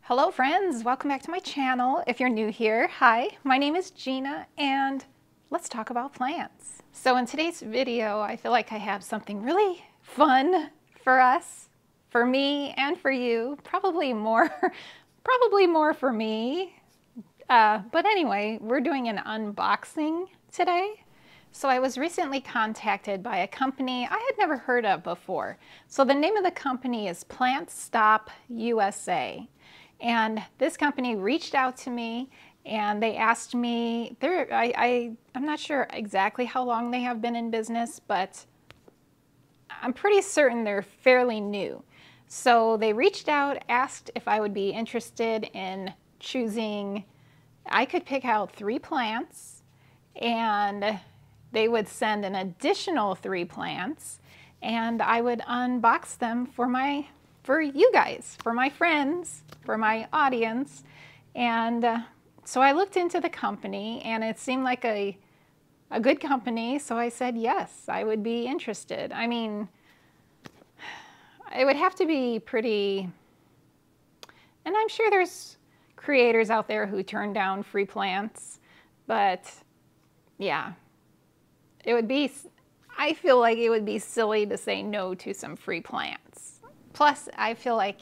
Hello friends, welcome back to my channel. If you're new here, hi, my name is Gina and let's talk about plants. So in today's video, I feel like I have something really fun for us, for me and for you, probably more for me. But anyway, we're doing an unboxing today. So I was recently contacted by a company I had never heard of before. So the name of the company is Plant Stop USA. And this company reached out to me and they asked me, I'm not sure exactly how long they have been in business, but I'm pretty certain they're fairly new. So they reached out, asked if I would be interested in choosing, I could pick out 3 plants and they would send an additional 3 plants and I would unbox them for you guys, for my friends, for my audience. And so I looked into the company and it seemed like a good company. So I said, yes, I would be interested. I mean, it would have to be pretty, and I'm sure there's creators out there who turn down free plants, but yeah, it would be, I feel like it would be silly to say no to some free plants. Plus, I feel like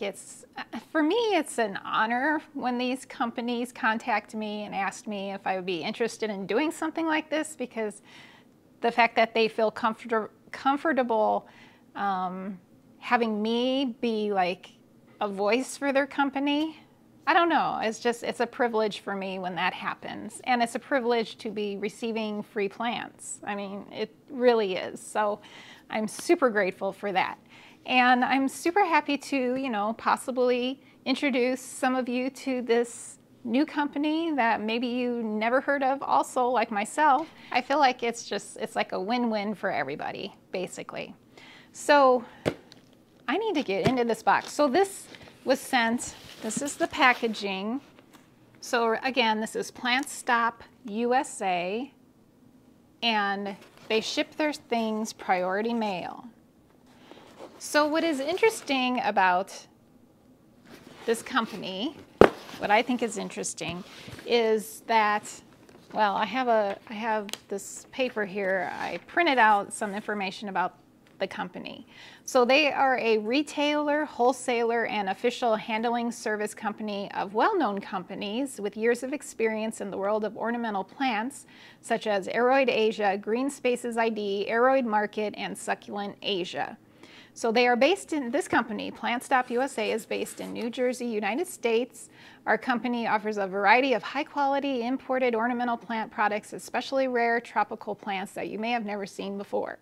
for me, it's an honor when these companies contact me and ask me if I would be interested in doing something like this, because the fact that they feel comfortable having me be like a voice for their company, I don't know, it's a privilege for me when that happens. And it's a privilege to be receiving free plants. I mean, it really is. So I'm super grateful for that. And I'm super happy to, possibly introduce some of you to this new company that maybe you never heard of also, like myself. I feel like it's like a win-win for everybody, basically. So I need to get into this box. So this was sent. This is the packaging. So again, this is Plant Stop USA, and they ship their things priority mail. So what is interesting about this company, what I think is interesting, is that, well, I have this paper here. I printed out some information about the company. So they are a retailer, wholesaler, and official handling service company of well-known companies with years of experience in the world of ornamental plants, such as Aroid Asia, Green Spaces ID, Aroid Market, and Succulent Asia. So they are based in, this company, Plant Stop USA, is based in New Jersey, United States. Our company offers a variety of high-quality imported ornamental plant products, especially rare tropical plants that you may have never seen before.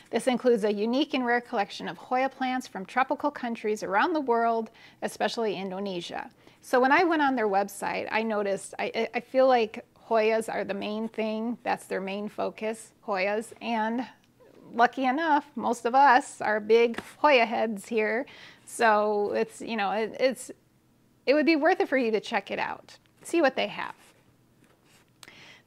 This includes a unique and rare collection of Hoya plants from tropical countries around the world, especially Indonesia. So when I went on their website, I noticed, I feel like Hoyas are the main thing. That's their main focus, Hoyas. And lucky enough, most of us are big Hoya heads here. So it's, it would be worth it for you to check it out, see what they have.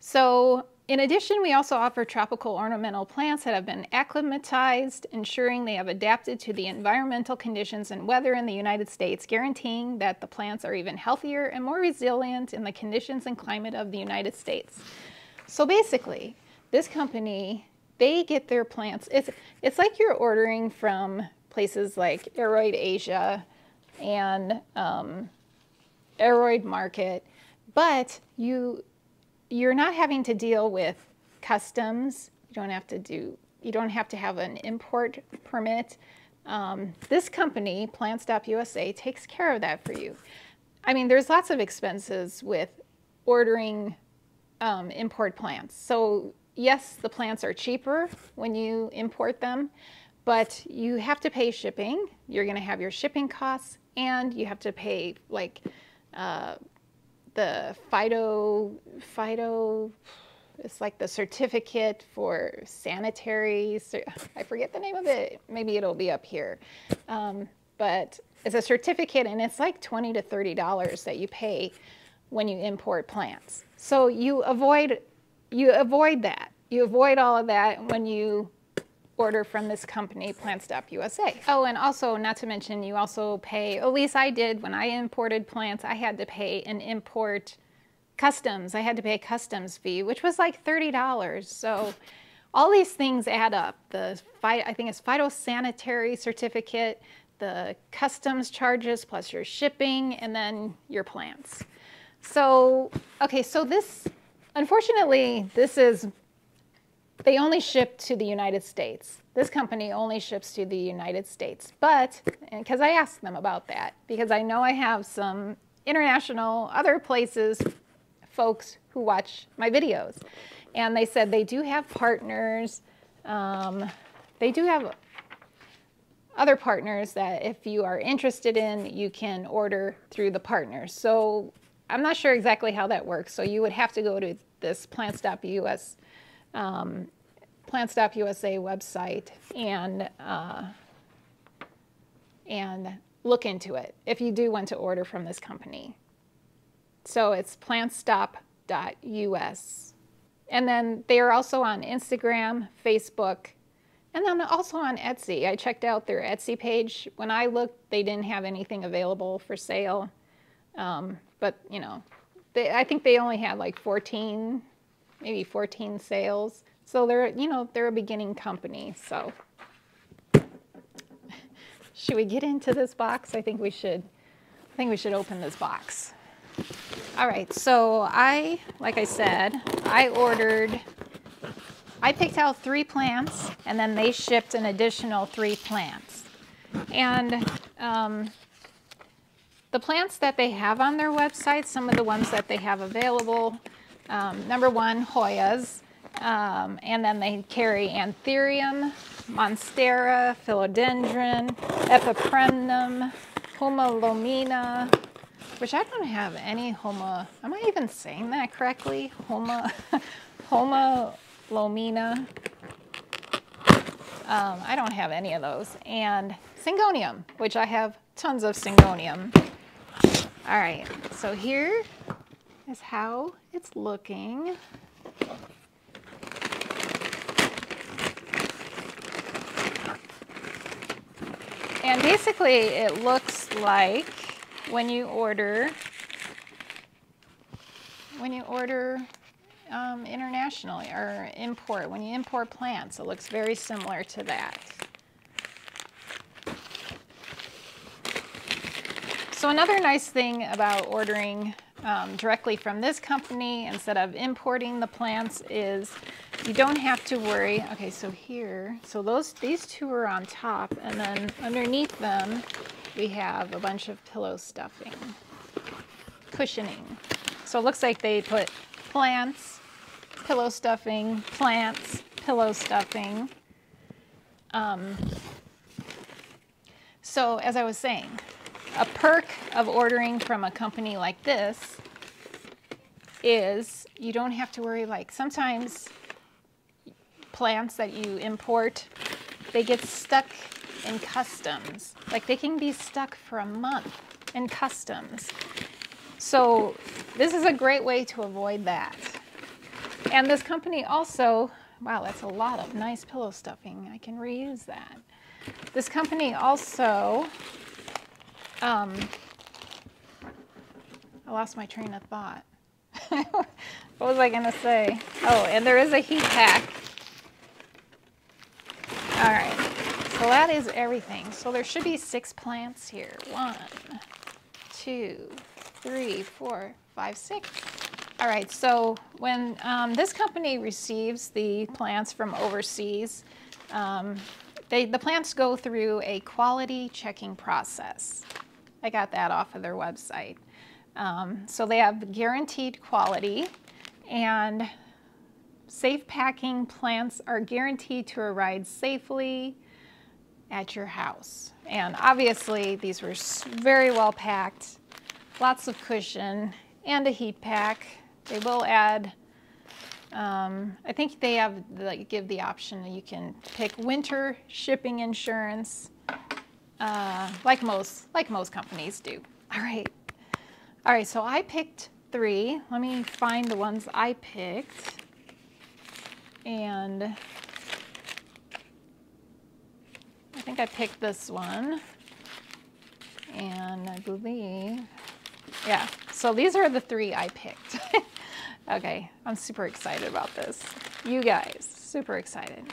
So in addition, we also offer tropical ornamental plants that have been acclimatized, ensuring they have adapted to the environmental conditions and weather in the United States, guaranteeing that the plants are even healthier and more resilient in the conditions and climate of the United States. So basically, this company, they get their plants, it's like you're ordering from places like Aroid Asia and Aroid Market, but you're not having to deal with customs. You don't have to have an import permit. This company, Plant Stop USA, takes care of that for you. I mean, there's lots of expenses with ordering import plants. So yes, the plants are cheaper when you import them, but you have to pay shipping. You're gonna have your shipping costs, and you have to pay like the Phyto, it's like the certificate for sanitary, I forget the name of it, maybe it'll be up here. But it's a certificate and it's like $20 to $30 that you pay when you import plants. So you avoid that. You avoid all of that when you order from this company, Plants.USA. Oh, and also, not to mention, you also pay, at least I did when I imported plants, I had to pay an import customs. I had to pay a customs fee, which was like $30. So all these things add up. I think it's phytosanitary certificate, the customs charges plus your shipping, and then your plants. So, okay, so this, unfortunately, they only ship to the United States. This company only ships to the United States. But, because I asked them about that, because I know I have some international, other places, folks who watch my videos. And they said they do have partners. They do have other partners that if you are interested in, you can order through the partners. So I'm not sure exactly how that works. So you would have to go to this Plants.USA website and look into it if you do want to order from this company. So it's plantstop.us. And then they are also on Instagram, Facebook, and then also on Etsy. I checked out their Etsy page. When I looked, they didn't have anything available for sale. But, you know, I think they only had like 14, maybe 14 sales. So they're, you know, they're a beginning company. So should we get into this box? I think we should open this box. All right, so like I said, I picked out 3 plants, and then they shipped an additional 3 plants. And the plants that they have on their website, some of the ones that they have available, number 1, Hoyas, and then they carry Anthurium, Monstera, Philodendron, Epipremnum, Homalomina, which I don't have any am I even saying that correctly? Homalomina. I don't have any of those. And Syngonium, which I have tons of Syngonium. All right, so here is how it's looking. And basically it looks like when you order internationally or when you import plants, it looks very similar to that. So another nice thing about ordering directly from this company instead of importing the plants is you don't have to worry. Okay, so here, so these 2 are on top, and then underneath them we have a bunch of pillow stuffing, cushioning. So it looks like they put plants, pillow stuffing, plants, pillow stuffing. So as I was saying, a perk of ordering from a company like this is you don't have to worry, like sometimes plants that you import, they get stuck in customs. Like they can be stuck for a month in customs. So this is a great way to avoid that. And this company also, wow, that's a lot of nice pillow stuffing. I can reuse that. This company also, I lost my train of thought. What was I gonna say? Oh, and there is a heat pack. All right, so that is everything. So there should be 6 plants here. 1, 2, 3, 4, 5, 6. All right, so when this company receives the plants from overseas, the plants go through a quality checking process. I got that off of their website. So they have guaranteed quality, and safe packing plants are guaranteed to arrive safely at your house. And obviously these were very well packed, lots of cushion, and a heat pack. They will add, I think they have give the option that you can pick winter shipping insurance, like most companies do. All right, so I picked 3. Let me find the ones I picked. And I think I picked this one. And I believe, yeah, so these are the 3 I picked. Okay, I'm super excited about this. You guys, super excited.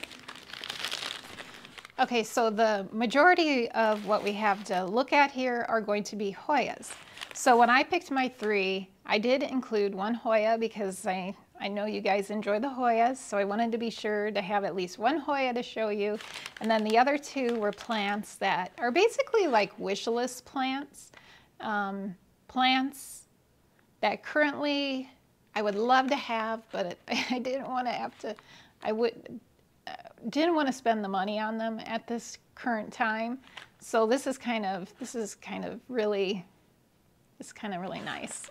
Okay, so the majority of what we have to look at here are going to be Hoyas. So when I picked my 3, I did include 1 Hoya because I know you guys enjoy the Hoyas, so I wanted to be sure to have at least 1 Hoya to show you. And then the other 2 were plants that are basically like wish list plants. Plants that currently I would love to have, but I didn't want to have to, didn't want to spend the money on them at this current time. So this is kind of really nice.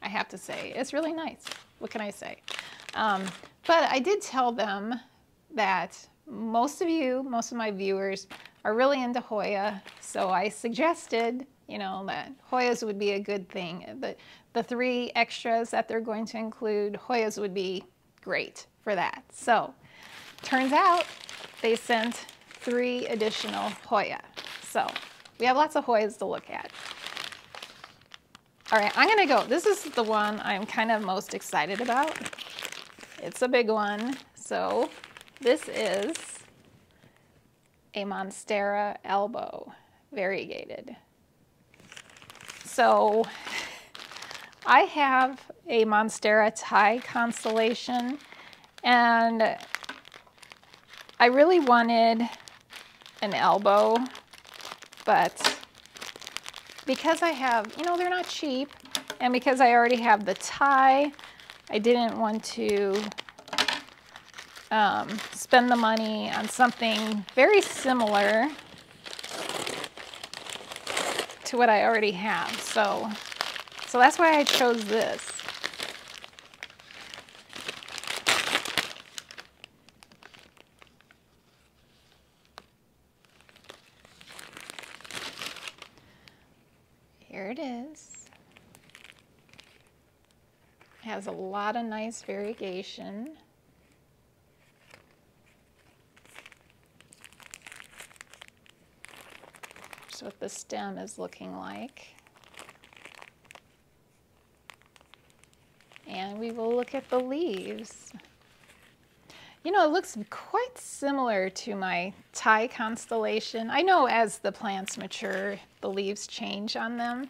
I have to say, it's really nice. What can I say? But I did tell them that most of my viewers are really into Hoya, so I suggested, you know, that Hoyas would be a good thing. The 3 extras that they're going to include, Hoyas would be great for that. So turns out they sent 3 additional Hoya. So we have lots of Hoyas to look at. All right, I'm gonna go. This is the one I'm kind of most excited about. It's a big one. So this is a Monstera elbow, variegated. So I have a Monstera Thai constellation, and I really wanted an elbow, but because I have, you know, they're not cheap, and because I already have the Thai, I didn't want to spend the money on something very similar to what I already have. So that's why I chose this. Here it is. It has a lot of nice variegation. That's what the stem is looking like. And we will look at the leaves. You know, it looks quite similar to my Thai constellation. I know as the plants mature, the leaves change on them,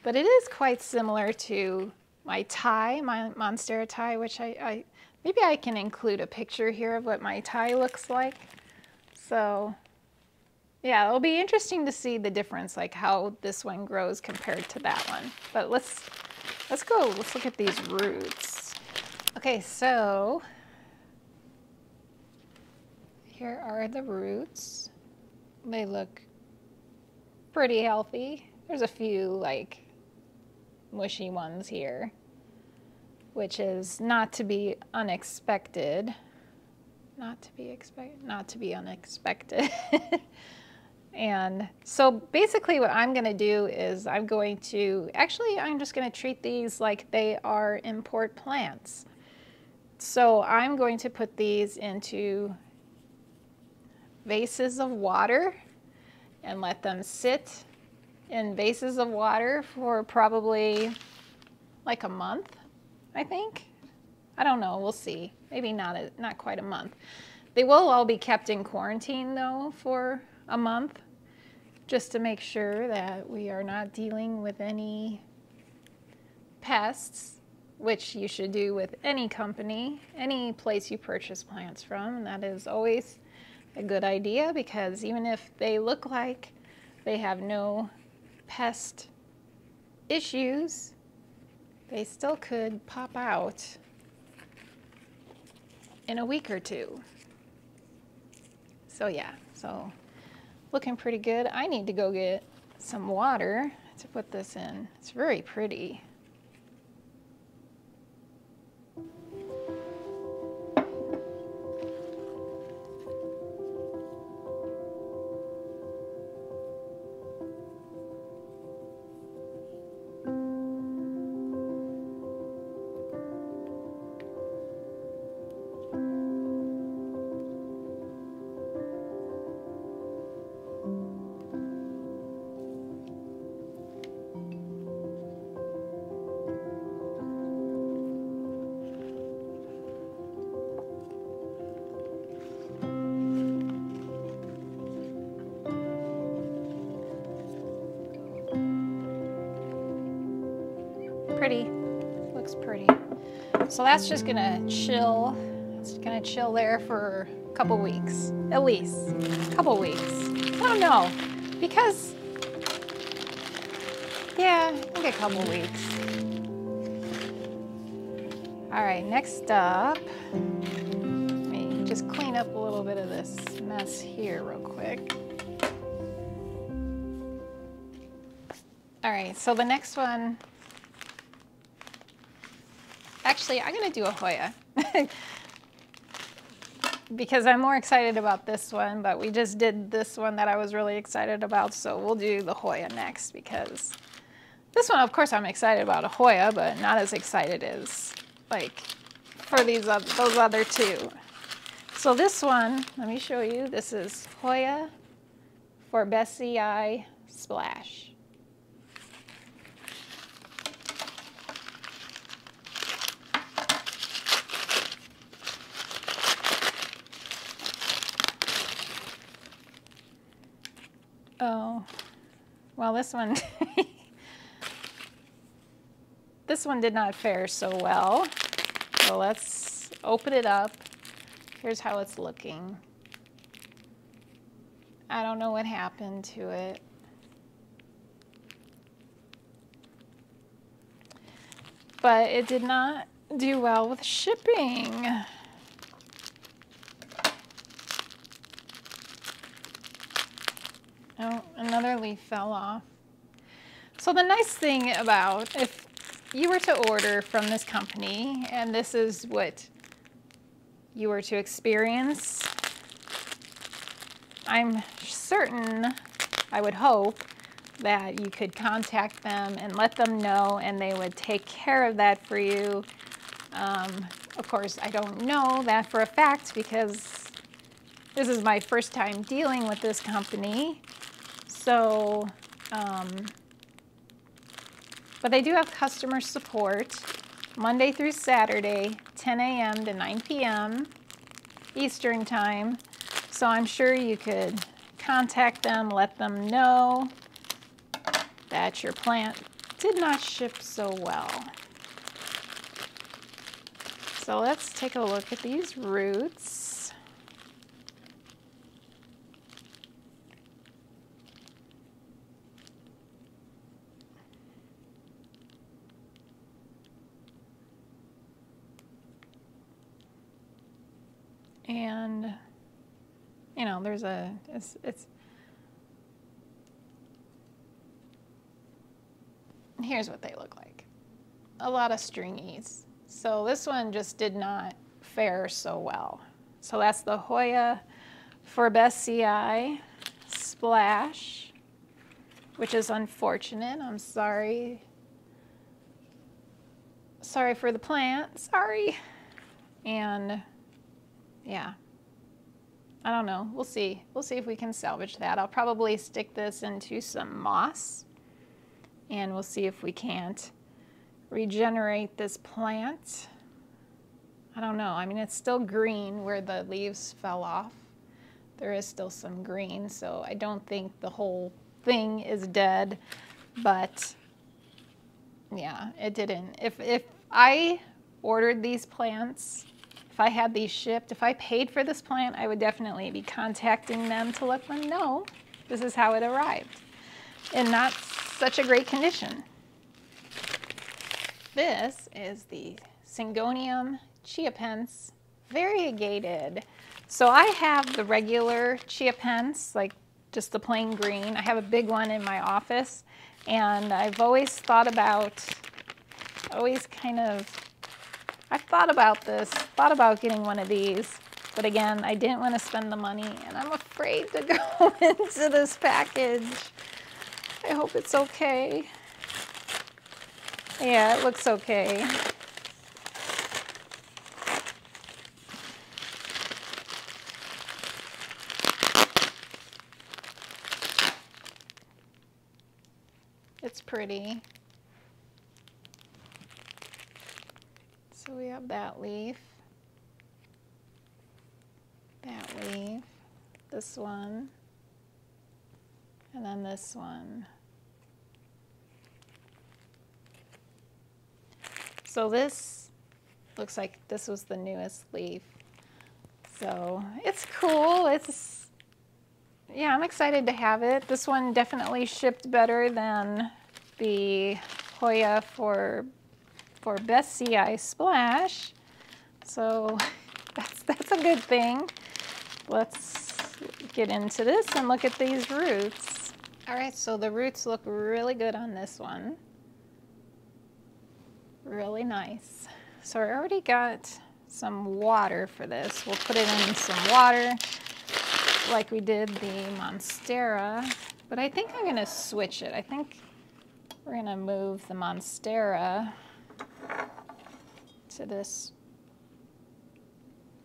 but it is quite similar to my Thai, my Monstera Thai, which maybe I can include a picture here of what my Thai looks like. So yeah, it'll be interesting to see the difference, like how this one grows compared to that one. But let's look at these roots. Okay, so here are the roots. They look pretty healthy. There's a few like mushy ones here, which is not to be unexpected. Not to be unexpected. And so basically what I'm going to do is I'm just going to treat these like they are import plants. So I'm going to put these into vases of water and let them sit in vases of water for probably like a month, I think. I don't know, we'll see. Maybe not quite a month. They will all be kept in quarantine though for a month, just to make sure that we are not dealing with any pests, which you should do with any company, any place you purchase plants from. And that is always a good idea, because even if they look like they have no pest issues, they still could pop out in a week or two. So yeah, so looking pretty good. I need to go get some water to put this in. It's very pretty. Pretty, looks pretty. So that's just gonna chill. It's gonna chill there for a couple weeks, at least a couple weeks. I don't know, because yeah, I think a couple weeks. All right, next up, let me just clean up a little bit of this mess here real quick. All right, so the next one, actually, I'm gonna do a Hoya because I'm more excited about this one, but we just did this one that I was really excited about, so we'll do the Hoya next because this one, of course, I'm excited about a Hoya, but not as excited as like for those other two. So this one, let me show you. This is Hoya for Bessie Eye Splash. Oh, well, this one this one did not fare so well. So let's open it up. Here's how it's looking. I don't know what happened to it. But it did not do well with shipping. Oh, another leaf fell off. So the nice thing about if you were to order from this company and this is what you were to experience, I'm certain, I would hope, that you could contact them and let them know and they would take care of that for you. Of course, I don't know that for a fact because this is my first time dealing with this company. So, but they do have customer support Monday through Saturday, 10 a.m. to 9 p.m. Eastern time. So I'm sure you could contact them, let them know that your plant did not ship so well. So let's take a look at these roots. And, you know, there's here's what they look like. A lot of stringies. So this one just did not fare so well. So that's the Hoya for Bessie Eye Splash, which is unfortunate. I'm sorry. Sorry for the plant, sorry. And yeah, I don't know, we'll see. We'll see if we can salvage that. I'll probably stick this into some moss and we'll see if we can't regenerate this plant. I don't know, I mean, it's still green where the leaves fell off. There is still some green, so I don't think the whole thing is dead, but yeah, it didn't. If I ordered these plants, if I had these shipped, if I paid for this plant, I would definitely be contacting them to let them know this is how it arrived in not such a great condition. This is the Syngonium chiapense variegated. So I have the regular chiapense, like just the plain green. I have a big one in my office, and I've always thought about, I've thought about getting one of these, but again, I didn't want to spend the money, and I'm afraid to go into this package. I hope it's okay. Yeah, it looks okay. It's pretty. So we have that leaf, this one, and then this one. So this looks like this was the newest leaf. So it's cool. Yeah, I'm excited to have it. This one definitely shipped better than the Hoya for Best CI Splash. So that's a good thing. Let's get into this and look at these roots. All right, so the roots look really good on this one. Really nice. So I already got some water for this. We'll put it in some water like we did the Monstera, but I think I'm gonna switch it. I think we're gonna move the Monstera to this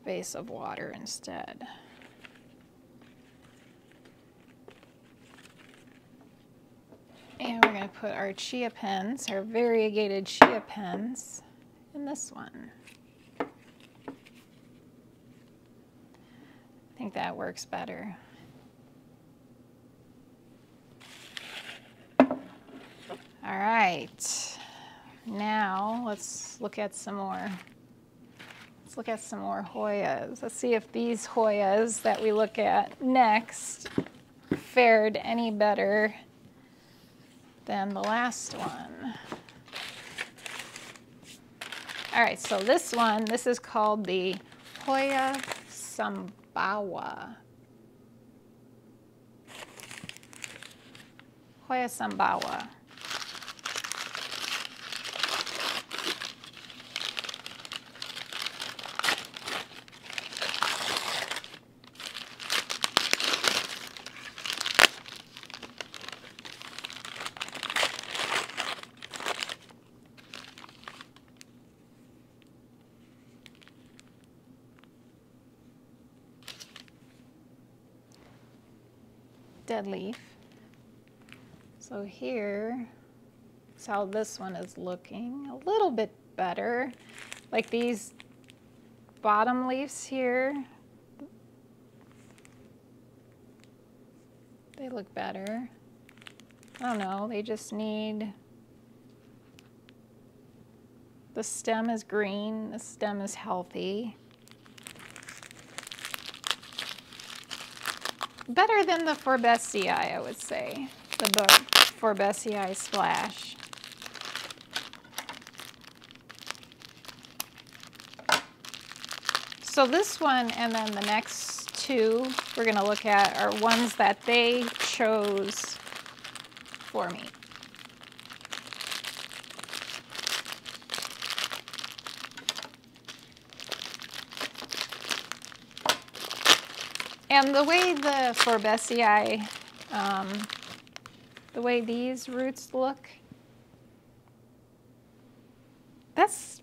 vase of water instead. And we're going to put our chia pens, our variegated chia pens, in this one. I think that works better. All right, now let's look at some more. Let's look at some more Hoyas. Let's see if these Hoyas that we look at next fared any better than the last one. All right, so this is called the Hoya Sambawa. Hoya Sambawa. Dead leaf. So here is how this one is looking. A little bit better. Like these bottom leaves here, they look better. I don't know, they just need, the stem is green, the stem is healthy. Better than the Forbest CI, I would say. The Forbest CI Splash. So this one and then the next two we're going to look at are ones that they chose for me. And the way the Forbesii, the way these roots look, that's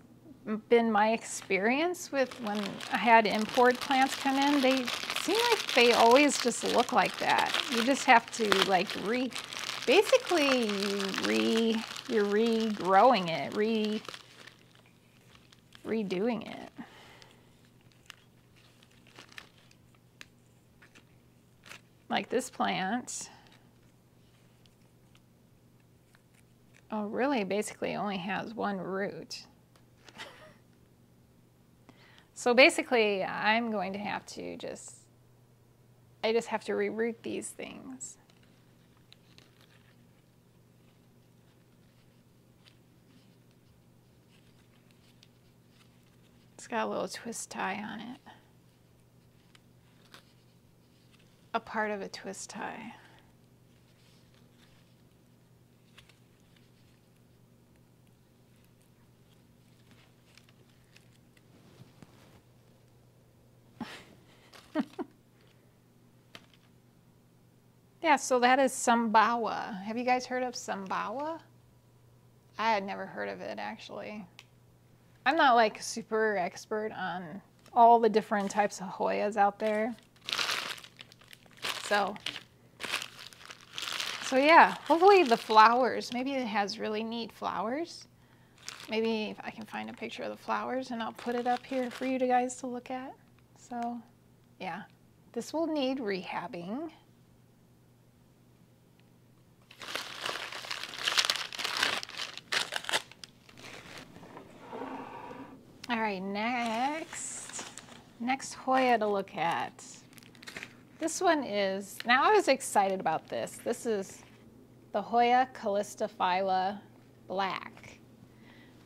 been my experience with when I had import plants come in. They seem like they always just look like that. You just have to like basically you're regrowing it, redoing it. Like this plant, really basically only has one root. So basically I'm going to have to I just have to reroot these things. It's got a little twist tie on it. A part of a twist tie. Yeah, so that is Sambawa. Have you guys heard of Sambawa? I had never heard of it actually. I'm not like super expert on all the different types of Hoyas out there. So yeah, hopefully the flowers, maybe it has really neat flowers. Maybe if I can find a picture of the flowers and I'll put it up here for you guys to look at. So yeah, this will need rehabbing. right, next Hoya to look at. This one is, now I was excited about this. This is the Hoya Calistophylla Black,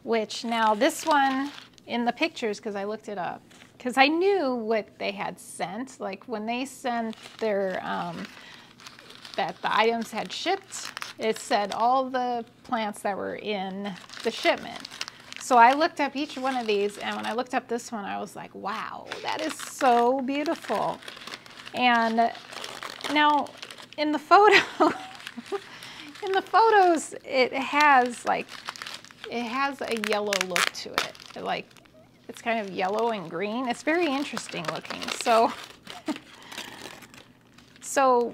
which now this one in the pictures, because I looked it up, because I knew what they had sent, like when they sent their, that the items had shipped, it said all the plants that were in the shipment. So I looked up each one of these, and when I looked up this one, I was like, wow, that is so beautiful. And now in the photo, in the photos, it has a yellow look to it. It's kind of yellow and green. It's very interesting looking. So, so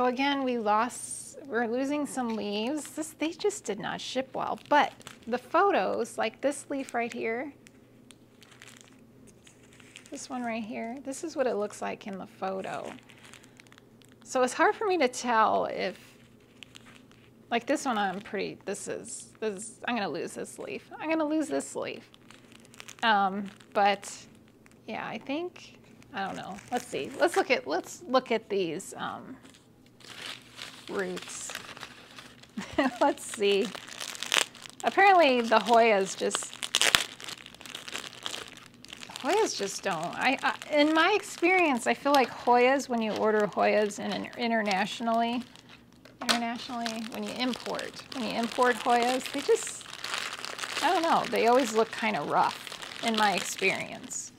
again, we're losing some leaves. They just did not ship well. But the photos, like this leaf right here, this one right here, this is what it looks like in the photo. So it's hard for me to tell if, like this one, I'm gonna lose this leaf. I'm gonna lose this leaf. But yeah, I don't know. Let's see. Let's look at these roots. Let's see. Apparently the Hoyas just don't. In my experience, I feel like Hoyas, when you order Hoyas internationally, when you import Hoyas, they just, I don't know, they always look kind of rough in my experience.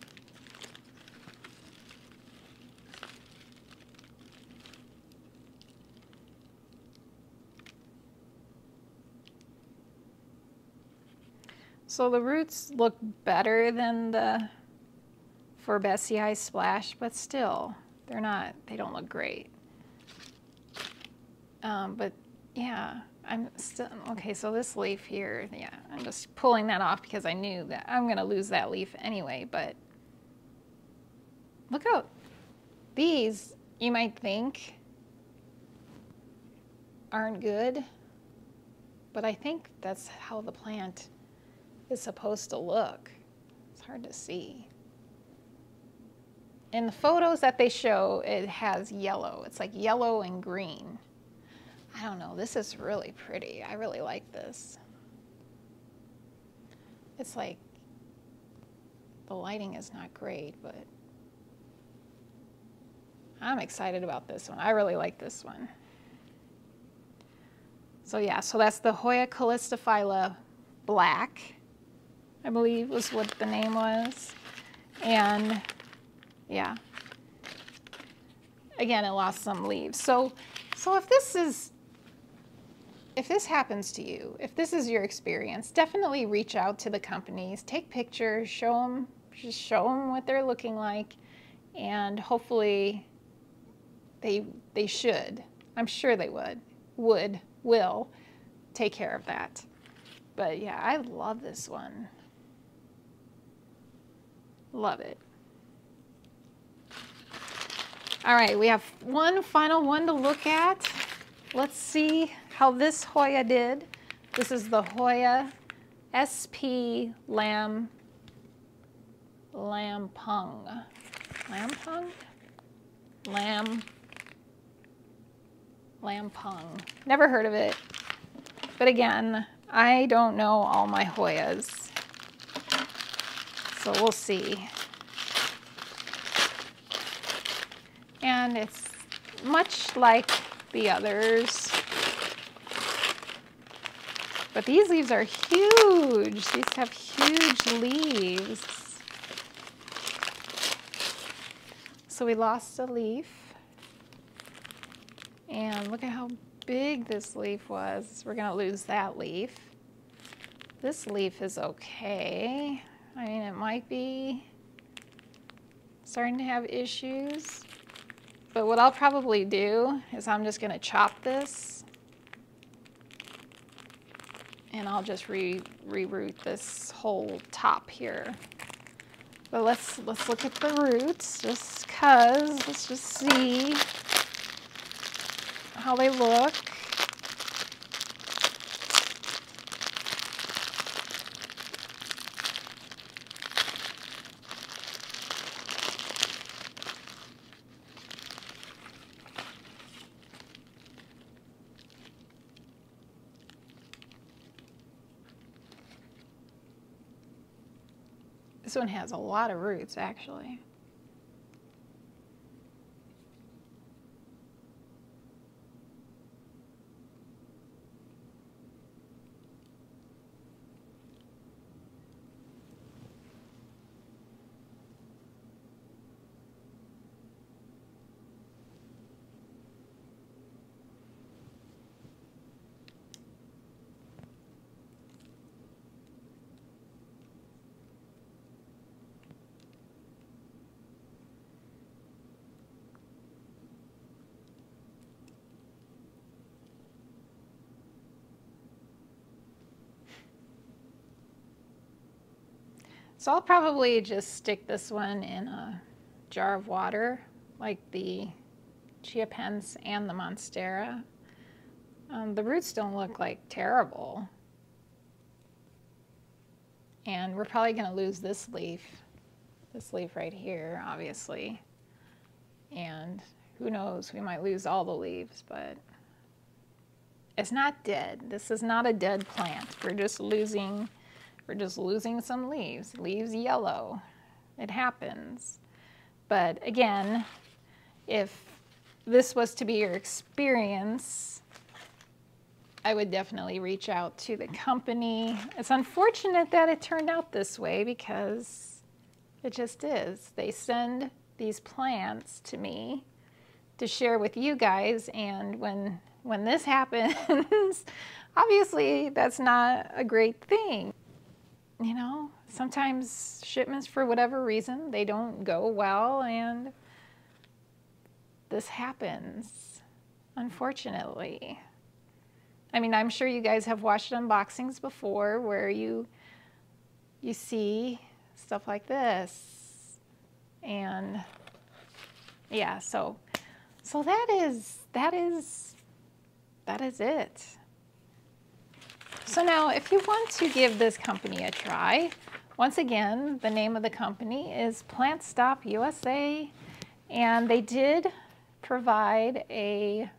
So the roots look better than the Forbesii Splash, but still, they don't look great. But yeah, I'm still, okay, so this leaf here, yeah, I'm just pulling that off because I knew that I'm gonna lose that leaf anyway, but look out. These, you might think, aren't good, but I think that's how the plant is supposed to look. It's hard to see. In the photos that they show, it has yellow. It's like yellow and green. I don't know, this is really pretty. I really like this. It's like, the lighting is not great, but I'm excited about this one. I really like this one. So yeah, so that's the Hoya Calistophylla Black, I believe was what the name was. And yeah, again, it lost some leaves. So if this happens to you, if this is your experience, definitely reach out to the companies, take pictures, just show them what they're looking like, and hopefully they should, I'm sure they will take care of that. But yeah, I love this one. Love it. All right, we have one final one to look at. Let's see how this Hoya did. This is the Hoya SP Lampung. Lampung. Never heard of it. But again, I don't know all my Hoyas. So we'll see. And it's much like the others. But these leaves are huge. These have huge leaves. So we lost a leaf. And look at how big this leaf was. We're gonna lose that leaf. This leaf is okay. I mean, it might be starting to have issues. But what I'll probably do is I'm just gonna chop this and I'll just reroot this whole top here. But let's look at the roots just cause, let's just see how they look. This one has a lot of roots, actually. So I'll probably just stick this one in a jar of water, like the Chia Pens and the Monstera. The roots don't look like terrible. And we're probably going to lose this leaf right here, obviously. And who knows, we might lose all the leaves, but it's not dead. This is not a dead plant. We're just losing some leaves. Leaves yellow. It happens. But again, if this was to be your experience, I would definitely reach out to the company. It's unfortunate that it turned out this way because it just is. They send these plants to me to share with you guys, and when this happens, obviously that's not a great thing. You know, sometimes shipments, for whatever reason, they don't go well, and this happens, unfortunately. I mean, I'm sure you guys have watched unboxings before where you see stuff like this. And yeah, so that is it. So now, if you want to give this company a try, once again, the name of the company is Plant Stop USA, and they did provide a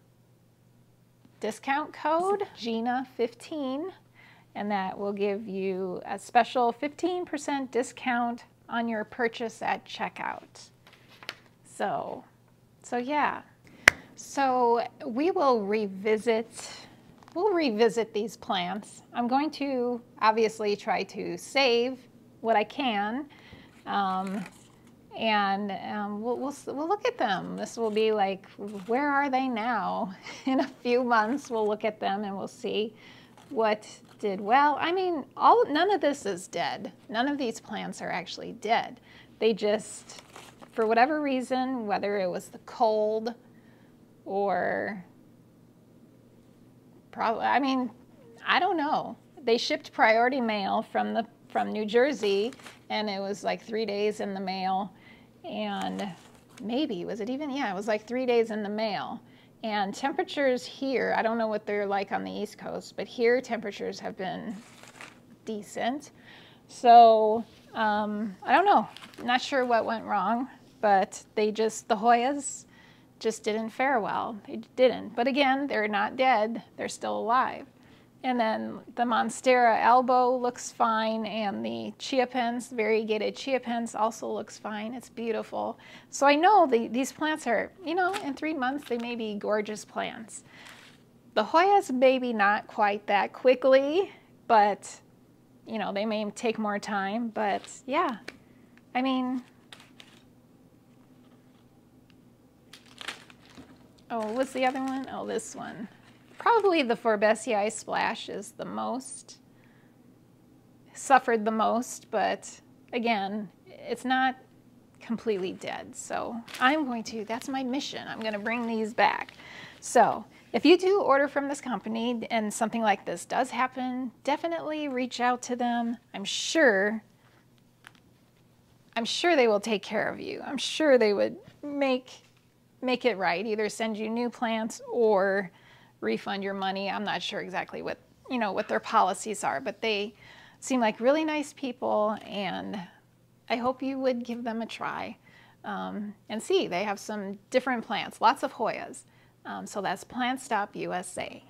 discount code, GINA15, and that will give you a special 15% discount on your purchase at checkout. So yeah. So we'll revisit these plants. I'm going to obviously try to save what I can, and we'll look at them. This will be like, where are they now? In a few months, we'll look at them and we'll see what did well. I mean, none of this is dead. None of these plants are actually dead. They just, for whatever reason, whether it was the cold or probably, I mean, I don't know. They shipped priority mail from New Jersey, and it was like 3 days in the mail, and maybe, was it even? Yeah, it was like 3 days in the mail. And temperatures here, I don't know what they're like on the East Coast, but here temperatures have been decent. So I don't know. Not sure what went wrong, but the Hoyas just didn't fare well. They didn't. But again, they're not dead. They're still alive. And then the Monstera elbow looks fine, and the Chia Pens, variegated Chia Pens, also looks fine. It's beautiful. So I know these plants are, you know, in 3 months they may be gorgeous plants. The Hoyas maybe not quite that quickly, but you know, they may take more time. But yeah, I mean, oh, what's the other one? Oh, this one. Probably the Forbesii Splash is the most, suffered the most, but again, it's not completely dead. So I'm going to, that's my mission. I'm going to bring these back. So if you do order from this company and something like this does happen, definitely reach out to them. I'm sure they will take care of you. I'm sure they would make it right, either send you new plants or refund your money. I'm not sure exactly what, you know, what their policies are, but they seem like really nice people, and I hope you would give them a try and see. They have some different plants, lots of Hoyas. So that's Plant Stop USA.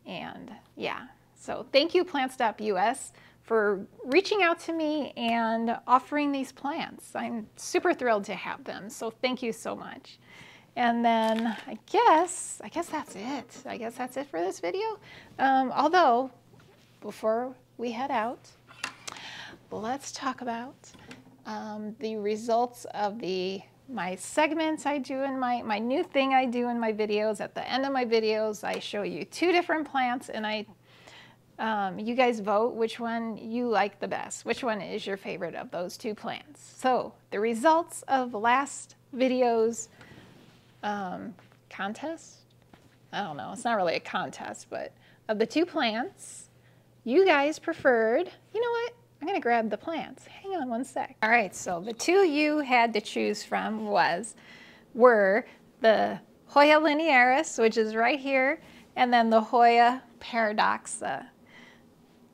And yeah, so thank you, Plant Stop US, for reaching out to me and offering these plants. I'm super thrilled to have them, so thank you so much. And then I guess that's it. I guess that's it for this video. Although, before we head out, let's talk about the results of my segments I do in my new thing I do in my videos. At the end of my videos, I show you 2 different plants, and you guys vote which one you like the best. Which one is your favorite of those 2 plants? So the results of last video's contest? I don't know, it's not really a contest, but of the 2 plants, you guys preferred, you know what? I'm gonna grab the plants. Hang on one sec. All right, so the 2 you had to choose from were the Hoya linearis, which is right here, and then the Hoya paradoxa,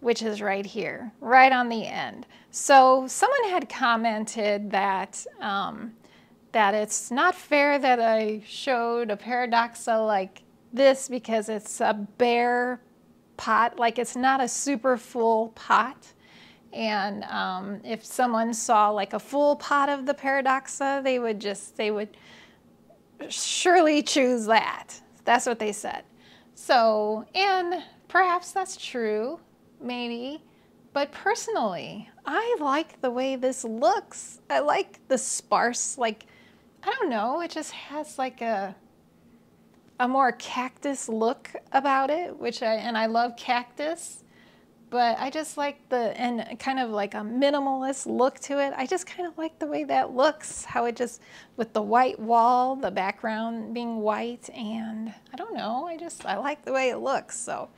which is right here, right on the end. So someone had commented that that it's not fair that I showed a paradoxa like this because it's a bare pot, like it's not a super full pot. And if someone saw like a full pot of the paradoxa, they would surely choose that. That's what they said. So, and perhaps that's true, maybe, but personally, I like the way this looks. I like the sparse, like, I don't know, it just has like a more cactus look about it, and I love cactus, but I just like and kind of like a minimalist look to it. I just kind of like the way that looks, how it just, with the white wall, the background being white, and I don't know, I like the way it looks. So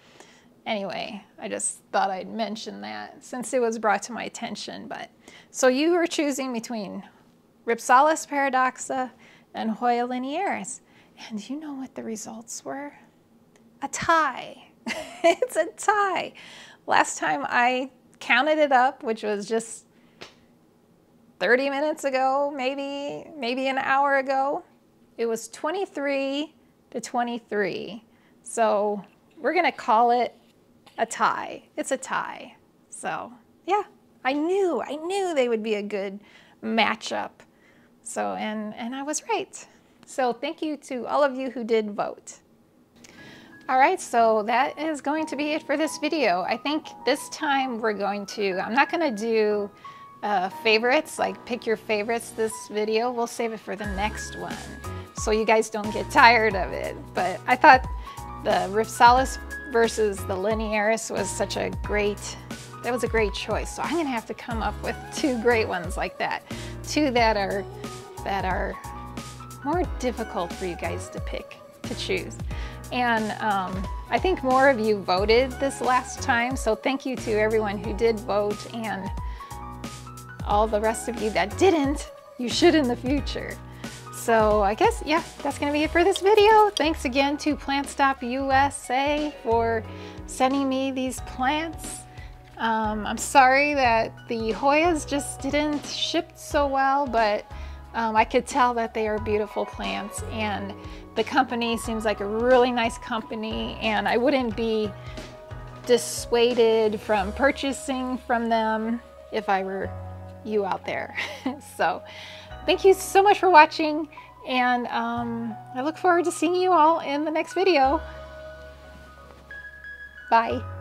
anyway, I just thought I'd mention that since it was brought to my attention. But so you were choosing between Rhipsalis paradoxa and Hoya linearis. And you know what the results were? A tie. It's a tie. Last time I counted it up, which was just 30 minutes ago, maybe an hour ago, it was 23 to 23. So we're gonna call it a tie. It's a tie. So yeah, I knew they would be a good matchup. So, and I was right. So thank you to all of you who did vote. All right, so that is going to be it for this video. I think this time I'm not gonna do favorites, like pick your favorites this video. We'll save it for the next one so you guys don't get tired of it. But I thought the Rhipsalis versus the linearis was that was a great choice. So I'm gonna have to come up with 2 great ones like that. 2 that are more difficult for you guys to choose. And I think more of you voted this last time, so thank you to everyone who did vote, and all the rest of you that didn't, you should in the future. So I guess, yeah, that's gonna be it for this video. Thanks again to PlantStop USA for sending me these plants. I'm sorry that the Hoyas just didn't ship so well, but I could tell that they are beautiful plants, and the company seems like a really nice company, and I wouldn't be dissuaded from purchasing from them if I were you out there. So thank you so much for watching, and I look forward to seeing you all in the next video. Bye.